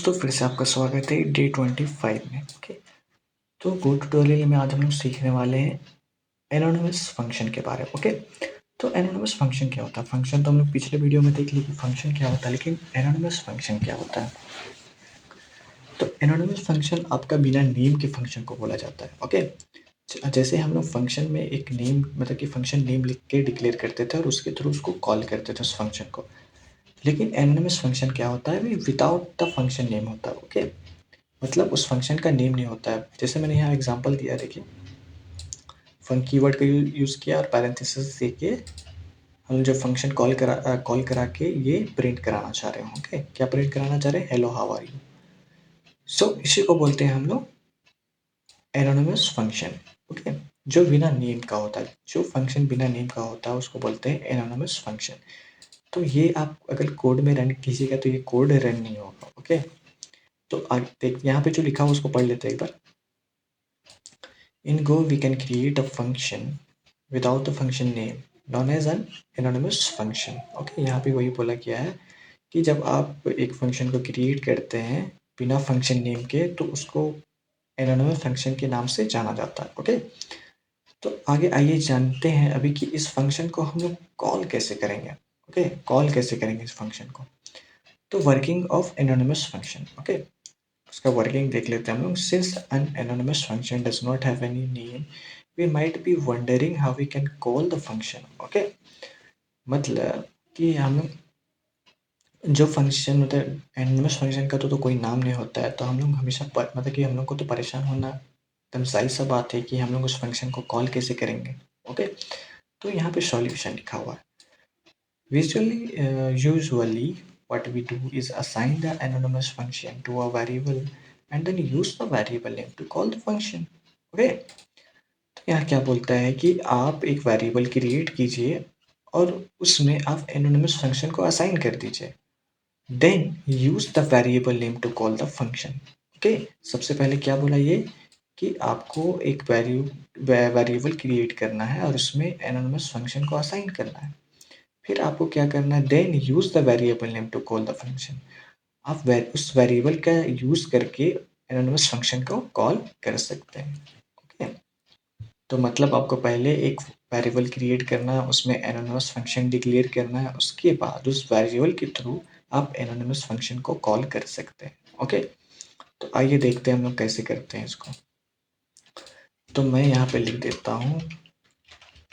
दोस्तों फिर से आपका स्वागत है डे 25 में। ओके, तो गो ट्यूटोरियल में आज हम लोग सीखने वाले हैं एनोनिमस फंक्शन के बारे में। ओके, तो एनोनिमस फंक्शन क्या होता है? फंक्शन तो हम लोग पिछले वीडियो में देख लिए कि फंक्शन क्या होता है, लेकिन एनोनिमस फंक्शन क्या होता है? तो एनोनिमस फंक्शन आपका बिना नेम के फंक्शन को बोला जाता है। ओके, जैसे हम लोग फंक्शन में एक नेम मतलब कि फंक्शन नेम लिख के डिक्लेयर करते थे और उसके थ्रू उसको कॉल करते थे उस फंक्शन को। लेकिन एनोनिमस फंक्शन क्या होता है? विदाउट द फंक्शन नेम होता है। ओके, मतलब उस फंक्शन का नेम नहीं होता है। जैसे मैंने यहाँ एग्जांपल दिया, देखिए फन कीवर्ड का यूज़ किया और पैरेंथेसिस दे के हम जो फंक्शन कॉल करा के ये प्रिंट कराना चाह रहे हैं। ओके, क्या प्रिंट कराना चाह रहे हैं? Hello how are you. So इसी को बोलते हैं हम लोग एनोनिमस फंक्शन। ओके, जो बिना नेम का होता है, जो फंक्शन बिना नेम का होता है उसको बोलते हैं एनोनिमस फंक्शन। तो ये आप अगर कोड में रन कीजिएगा तो ये कोड रन नहीं होगा। ओके, तो देख यहाँ पे जो लिखा हुआ उसको पढ़ लेते हैं एक बार। In Go, we can create a function without the function name known as an anonymous function. Okay, यहाँ पे वही बोला गया है कि जब आप एक फंक्शन को क्रिएट करते हैं बिना फंक्शन नेम के तो उसको एनोनिमस फंक्शन के नाम से जाना जाता है। ओके, तो आगे आइए जानते हैं अभी कि इस फंक्शन को हम लोग कॉल कैसे करेंगे। ओके, कॉल कैसे करेंगे इस फंक्शन को। तो working of anonymous function. Okay, उसका वर्किंग देख लेते हैं हम लोग। Since an anonymous function does not have any name we might be wondering how we can call the function. Okay, मतलब कि हम जो फंक्शन मतलब एनोनिमस फंक्शन का तो कोई नाम नहीं होता है, तो हम लोग हमेशा मतलब कि हम लोग को तो परेशान होना एकदम जाहिर सा बात है कि हम लोग उस फंक्शन को कॉल कैसे करेंगे। ओके, तो यहाँ पे सॉल्यूशन लिखा हुआ है। Usually what we do is assign the anonymous function to a variable and then use the variable name to call the function. Okay, तो यहाँ क्या बोलता है कि आप एक वेरिएबल क्रिएट कीजिए और उसमें आप एनोनिमस फंक्शन को असाइन कर दीजिए, then use the variable name to call the function. Okay, सबसे पहले क्या बोला ये कि आपको एक वेरिएबल क्रिएट करना है और उसमें एनोनिमस फंक्शन को असाइन करना है। फिर आपको क्या करना है? Then use the variable name to call the function. आप उस वेरिएबल का यूज करके एनोनिमस फंक्शन को कॉल कर सकते हैं। ओके, तो मतलब आपको पहले एक वेरिएबल क्रिएट करना है, उसमें एनोनिमस फंक्शन डिक्लेयर करना है, उसके बाद उस वेरिएबल के थ्रू आप एनोनिमस फंक्शन को कॉल कर सकते हैं। ओके, तो आइए देखते हैं हम लोग कैसे करते हैं इसको। तो मैं यहाँ पे लिख देता हूँ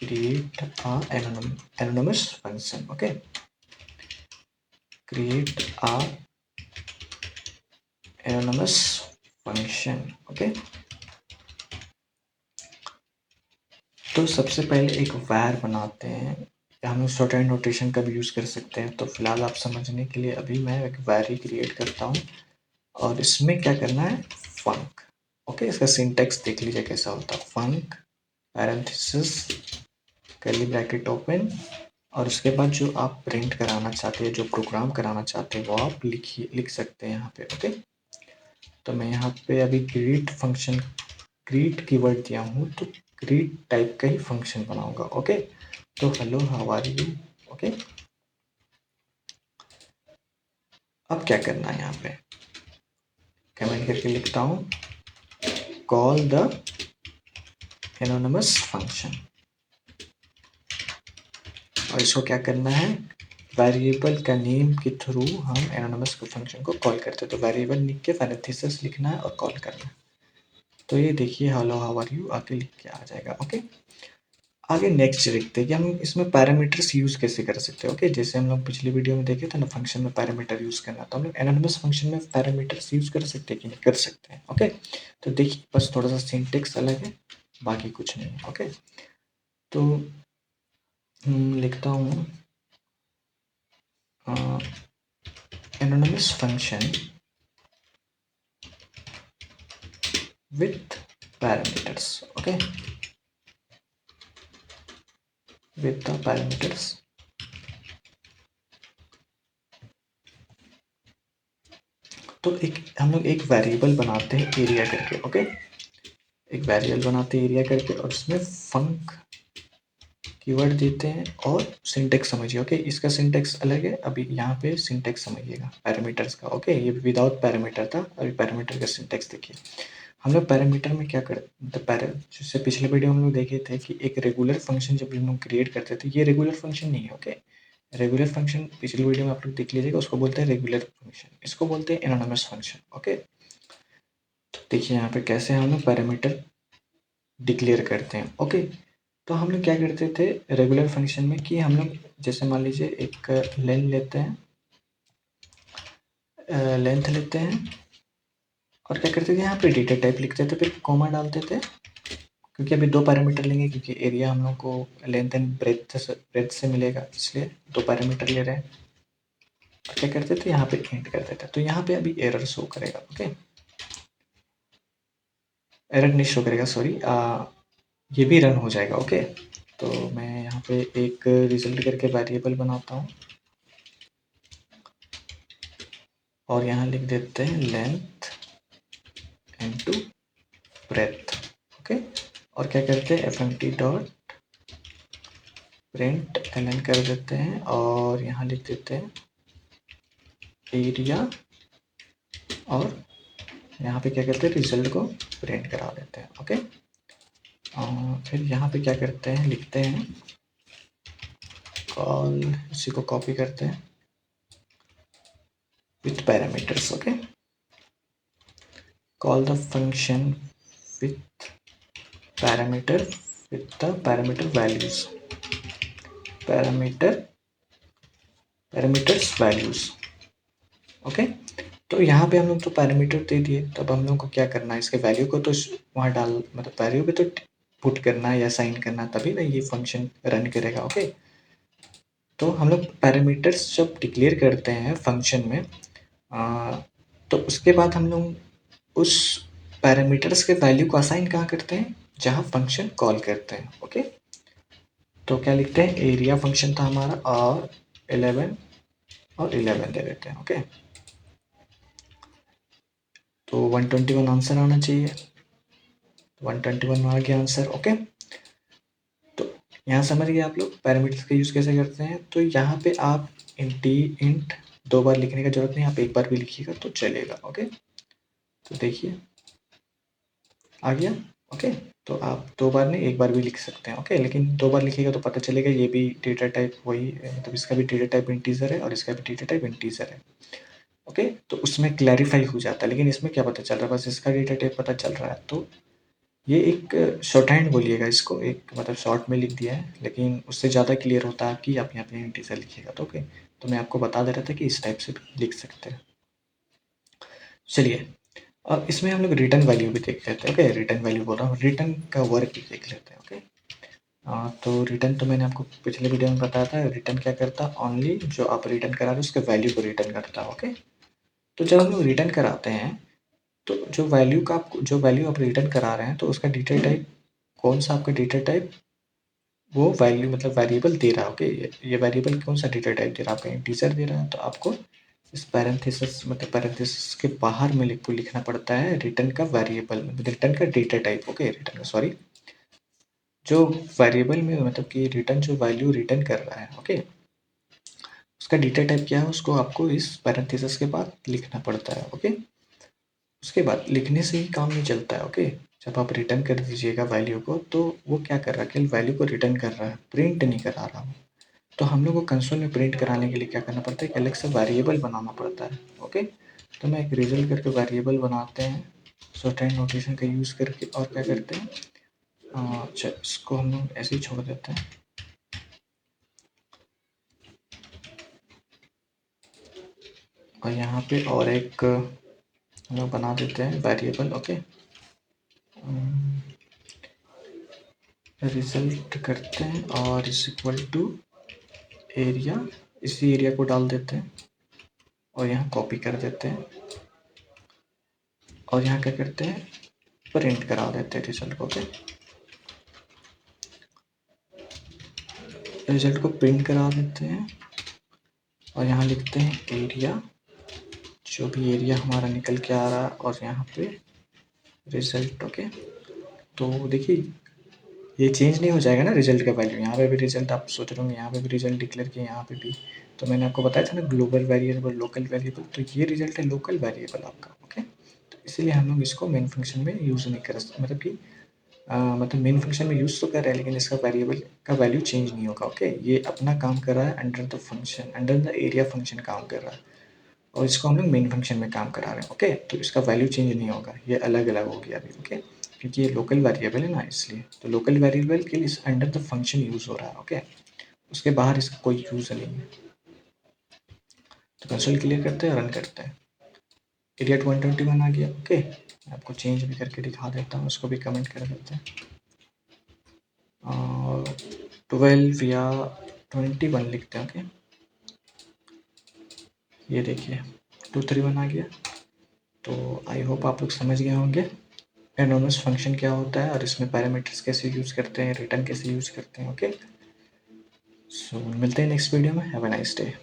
create a anonymous function. Okay, create a anonymous function. Okay, तो सबसे पहले एक var बनाते हैं। हम शॉर्ट हैंड नोटेशन का भी यूज़ कर सकते हैं, तो फिलहाल आप समझने के लिए अभी मैं एक var ही क्रिएट करता हूँ और इसमें क्या करना है? फंक। ओके, इसका सिंटेक्स देख लीजिए कैसा होता है। फंक पैरेंथेसिस कर्ली ब्रैकेट ओपन और उसके बाद जो आप प्रिंट कराना चाहते हैं, जो प्रोग्राम कराना चाहते हैं वो आप लिख सकते हैं यहाँ पे। ओके, तो मैं यहाँ पे अभी ग्रीट फंक्शन ग्रीट कीवर्ड दिया हूँ तो ग्रीट टाइप का ही फंक्शन बनाऊंगा। ओके, तो hello how are you. Okay, अब क्या करना है? यहाँ पे कमेंट करके लिखता हूँ कॉल द एनोनिमस फंक्शन और इसको क्या करना है? वेरिएबल का नेम के थ्रू हम एनोनिमस फंक्शन को कॉल करते हैं, तो वेरिएबल लिख के पैरेंथेसिस लिखना है और कॉल करना है। तो ये देखिए हेलो हाउ आर यू आके लिख के आ जाएगा। ओके, आगे नेक्स्ट देखते हैं कि हम इसमें पैरामीटर्स यूज कैसे कर सकते हैं। ओके, जैसे हम लोग पिछली वीडियो में देखे थे ना, फंक्शन में पैरामीटर यूज करना, तो हम लोग एनोनिमस फंक्शन में पैरामीटर्स यूज कर सकते हैं कि नहीं? कर सकते हैं। ओके, तो देखिए बस थोड़ा सा सिंटेक्स अलग है, बाकी कुछ नहीं है। ओके, तो लिखता हूँ anonymous function with parameters. Okay, with the parameters. तो हम लोग एक वेरिएबल बनाते हैं एरिया करके। ओके, एक वेरिएबल बनाते हैं एरिया करके और उसमें फंक कीवर्ड देते हैं और सिंटेक्स समझिए। ओके, इसका सिंटेक्स अलग है, अभी यहाँ पे सिंटेक्स समझिएगा पैरामीटर्स का। ओके, ये विदाउट पैरामीटर था, अभी पैरामीटर का सिंटेक्स देखिए। हम लोग पैरामीटर में क्या करते, मतलब जैसे पिछले वीडियो हम लोग देखे थे कि एक रेगुलर फंक्शन जब हम लोग क्रिएट करते थे, ये रेगुलर फंक्शन नहीं है। ओके, रेगुलर फंक्शन पिछले वीडियो में आप लोग देख लीजिएगा, उसको बोलते हैं रेगुलर फंक्शन, इसको बोलते हैं एनोनिमस फंक्शन। ओके, तो देखिए यहाँ पे कैसे हम लोग पैरामीटर डिक्लेयर करते हैं। ओके, तो हम लोग क्या करते थे रेगुलर फंक्शन में कि हम लोग जैसे मान लीजिए एक लेंथ लेते हैं, लेंथ लेते हैं और क्या करते थे यहाँ पे डेटा टाइप लिखते थे, फिर कॉमा डालते थे, क्योंकि अभी दो पैरामीटर लेंगे, क्योंकि एरिया हम लोग को लेंथ एंड ब्रेथ से मिलेगा, इसलिए दो पैरामीटर ले रहे हैं। तो क्या करते थे यहाँ पे इंट करते थे, तो यहाँ पे अभी एरर शो करेगा। ओके, एरर नहीं शो करेगा, सॉरी, ये भी रन हो जाएगा। ओके, तो मैं यहाँ पे एक रिजल्ट करके वेरिएबल बनाता हूँ और यहाँ लिख देते हैं लेंथ इनटू ब्रेथ। ओके, और क्या करते हैं f m t dot print l n कर देते हैं और यहाँ लिख देते हैं एरिया, और यहाँ पे क्या करते हैं रिजल्ट को प्रिंट करा देते हैं। ओके, और फिर यहाँ पे क्या करते हैं लिखते हैं कॉल, इसी को कॉपी करते हैं with parameters. Okay, call the function with parameter with the parameter values, parameters values। Okay, तो यहाँ पे हम लोग तो पैरामीटर दे दिए, तब हम लोग को क्या करना है इसके वैल्यू को तो वहाँ डाल, मतलब वैल्यू पे तो पुट करना है या साइन करना, तभी ना ये फंक्शन रन करेगा। ओके, तो हम लोग पैरामीटर्स जब डिक्लेयर करते हैं फंक्शन में, तो उसके बाद हम लोग उस पैरामीटर्स के वैल्यू को असाइन कहाँ करते हैं, जहाँ फंक्शन कॉल करते हैं। ओके, तो क्या लिखते हैं एरिया फंक्शन था हमारा और 11 और 11 दे देते हैं। ओके, तो 121 आंसर आना चाहिए, 121 आ गया आंसर। ओके, तो यहाँ समझ गए आप लोग पैरामीटर्स का यूज़ कैसे करते हैं। तो यहाँ पे आप इंट दो बार लिखने का जरूरत नहीं, आप एक बार भी लिखिएगा तो चलेगा। ओके, तो देखिए आ गया। ओके, तो आप दो बार नहीं एक बार भी लिख सकते हैं। ओके, लेकिन दो बार लिखिएगा तो पता चलेगा ये भी डेटा टाइप वही है, मतलब इसका भी डेटा टाइप इंटीजर है और इसका भी डेटा टाइप इंटीजर है। ओके, तो उसमें क्लैरिफाई हो जाता है, लेकिन इसमें क्या पता चल रहा है, बस इसका डेटा टाइप पता चल रहा है। तो ये एक शॉर्ट हैंड बोलिएगा इसको, एक मतलब शॉर्ट में लिख दिया है, लेकिन उससे ज़्यादा क्लियर होता है कि आप यहाँ पे इंटीजर लिखिएगा। तो ओके, तो मैं आपको बता दे रहा था कि इस टाइप से भी लिख सकते हैं। चलिए, अब इसमें हम लोग रिटर्न वैल्यू भी देख लेते हैं। ओके, रिटर्न वैल्यू बोल रहा हूँ, रिटर्न का वर्क भी देख लेते हैं। ओके, तो रिटर्न तो मैंने आपको पिछले वीडियो में बताया था, रिटर्न क्या करता है, ओनली जो आप रिटर्न करा रहे हो उसके वैल्यू को रिटर्न करता है। ओके, तो जब हम लोग रिटर्न कराते हैं तो जो वैल्यू आप रिटर्न करा रहे हैं तो उसका डेटा टाइप कौन सा, आपका डेटा टाइप वो वैल्यू मतलब वेरिएबल दे रहा है। ओके, ये वेरिएबल कौन सा डेटा टाइप दे रहा है, आपका इंटीजर दे रहा है, तो आपको इस पैरेंथेसिस मतलब पैरेंथेसिस के बाहर में लिखना पड़ता है रिटर्न का वेरिएबल, रिटर्न का डेटा टाइप। ओके, रिटर्न का सॉरी, जो वेरिएबल में मतलब कि रिटर्न जो वैल्यू रिटर्न कर रहा है। ओके, उसका डेटा टाइप क्या है, उसको आपको इस पैरेंथेसिस के बाद लिखना पड़ता है। ओके, उसके बाद लिखने से ही काम नहीं चलता है। ओके, जब आप रिटर्न कर दीजिएगा वैल्यू को, तो वो क्या कर रहा है, केवल वैल्यू को रिटर्न कर रहा है, प्रिंट नहीं करा रहा हूँ। तो हम लोग को कंसोल में प्रिंट कराने के लिए क्या करना पड़ता है, अलग से वेरिएबल बनाना पड़ता है। ओके, तो मैं एक रिजल्ट करके वेरिएबल बनाते हैं शॉर्ट हैंड नोटेशन का यूज़ करके, और क्या करते हैं, अच्छा इसको हम लोग ऐसे ही छोड़ देते हैं। और यहाँ पे और एक हम लोग बना देते हैं वेरिएबल। ओके, रिजल्ट करते हैं और इस इक्वल टू एरिया, इसी एरिया को डाल देते हैं और यहाँ कॉपी कर देते हैं और यहाँ क्या करते हैं प्रिंट करा देते हैं रिजल्ट को। ओके, रिजल्ट को प्रिंट करा देते हैं और यहाँ लिखते हैं एरिया, जो भी एरिया हमारा निकल के आ रहा है, और यहाँ पे रिजल्ट। ओके, तो देखिए ये चेंज नहीं हो जाएगा ना रिजल्ट का वैल्यू। यहाँ पे भी रिजल्ट आप सोच रहे होंगे, यहाँ पे भी रिजल्ट डिक्लेयर किया, यहाँ पे भी। तो मैंने आपको बताया था ना ग्लोबल वेरिएबल, लोकल वेरिएबल, तो ये रिजल्ट है लोकल वेरिएबल आपका। ओके, तो इसीलिए हम लोग इसको मेन फंक्शन में यूज़ नहीं कर सकते, मतलब कि मतलब मेन फंक्शन में यूज़ तो कर रहा है लेकिन इसका वेरिएबल का वैल्यू चेंज नहीं होगा। ओके, ये अपना काम कर रहा है under the function, under the area function काम कर रहा है, और इसको हम लोग मेन फंक्शन में काम करा रहे हैं। ओके, तो इसका वैल्यू चेंज नहीं होगा, ये अलग अलग हो गया अभी। ओके, क्योंकि ये लोकल वेरिएबल है ना, इसलिए। तो लोकल वेरिएबल के लिए अंडर द फंक्शन यूज़ हो रहा है। ओके, उसके बाहर इसका कोई यूज़ नहीं है। तो कंसोल क्लियर करते हैं, रन करते हैं। इडियट 121 आ गया। ओके, आपको चेंज भी करके दिखा देता हूँ, उसको भी कमेंट कर देते हैं। 12 या 21 लिखते हैं। ओके, ये देखिए 231 आ गया। तो आई होप आप लोग समझ गए होंगे एनोनिमस फंक्शन क्या होता है और इसमें पैरामीटर्स कैसे यूज़ करते हैं, रिटर्न कैसे यूज़ करते हैं। ओके, सो मिलते हैं नेक्स्ट वीडियो में। Have a nice day.